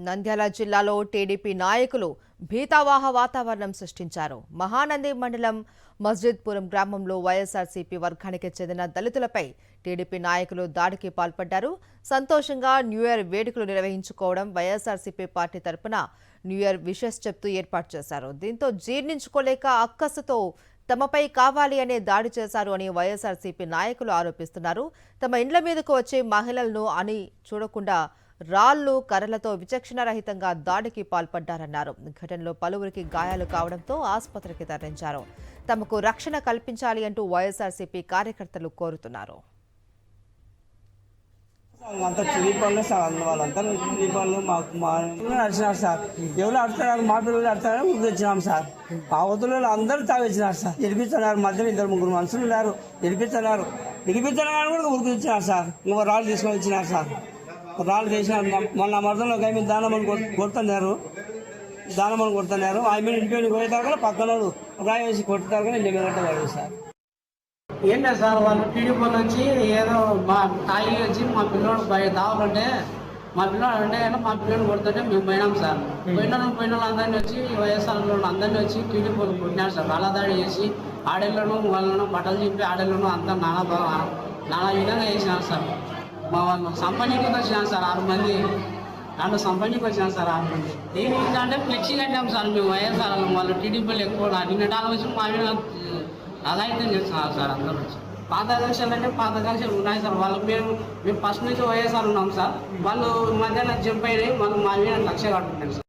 నంద్యాల జిల్లాలో టీడీపీ నాయకులు భీతావాహ వాతావరణం సృష్టించారు. మహానంది మండలం మస్జిద్పురం గ్రామంలో వైఎస్ఆర్సీపీ వర్గానికి చెందిన దళితులపై టీడీపీ నాయకులు దాడికి పాల్పడ్డారు. సంతోషంగా న్యూ ఇయర్ వేడుకలు నిర్వహించుకోవడం వైఎస్ఆర్సీపీ పార్టీ తరపున న్యూ ఇయర్ విషెస్ చెప్తూ ఏర్పాటు చేశారు. దీంతో జీర్ణించుకోలేక అక్కసుతో తమపై కావాలి అనే దాడి చేశారు అని వైఎస్ఆర్సీపీ నాయకులు ఆరోపిస్తున్నారు. తమ ఇండ్ల మీదకు వచ్చే మహిళలను అని చూడకుండా రాళ్లు కర్రలతో విచక్షణారహితంగా దాడికి పాల్పడ్డారన్నారు. ఘటనలో పలువురికి గాయాలు కావడంతో ఆసుపత్రికి తరలించారు. తమకు రక్షణ కల్పించాలి అంటూ వైఎస్ఆర్సీపీ కార్యకర్తలు కోరుతున్నారు. అంతా టీవీ పనులు సార్, వాళ్ళంతా టీవీ పనులు నడిచినారు సార్. ఎవరు ఆడుతున్నారు, మా పిల్లలు ఆడుతున్నారు, ముందు వచ్చినాం సార్. ఆ వద్దులు అందరూ తాగిచ్చినారు సార్. ఇరిపిస్తున్నారు, మధ్యలో 2-3 మనుషులు ఉన్నారు. ఇరిపిస్తున్నారు కూడా ఉరికి ఇచ్చినారు సార్. ఇంకో రాళ్ళు తీసుకొని వచ్చినారు సార్. రాళ్ళు చేసినారు. మొన్న మరదలో గైమి దానమని కొడుతున్నారు. ఆమె ఇంటికి పోయేదాకా పక్కన రాయి వేసి కొట్టుతారు కానీ ఇంటి మీద పడేది సార్. ఏంటో సార్ వాళ్ళు టీడీపీ వచ్చి ఏదో మా తాయి వచ్చి మా పిల్లోడు దావాలంటే మా పిల్లోడు కొడుతుంటే మేము పోయినాం సార్. పోయిన అందరినీ వచ్చి వైఎస్ఆర్ అందరినీ వచ్చి టీడీపీ కొట్టినారు సార్. అలా దాడి చేసి ఆడేళ్ళను వాళ్ళను బట్టలు చెప్పి ఆడేళ్ళను అంతా నానా విధంగా చేసినారు సార్. మా వాళ్ళు సంపనీకి వచ్చినారు సార్ 6 మంది. దాంట్లో సంపనీకి వచ్చినారు సార్ 6 మంది. ఏంటంటే ఫ్లెక్సీ కట్టాం సార్ మేము వైఎస్ఆర్ వాళ్ళు టీడీపీలు ఎక్కువ నిన్నటాల వచ్చి మా మీద అలైతం చేస్తున్నారు సార్. అందరూ వచ్చి పాత కక్షలు అంటే పాత కక్షలు ఉన్నాయి సార్. వాళ్ళు మేము ఫస్ట్ నుంచి వైఎస్ఆర్ ఉన్నాం సార్. వాళ్ళు మధ్యాహ్నం జంప్ అయినాయి, వాళ్ళు మా మీద కక్ష కట్టుకుంటాం సార్.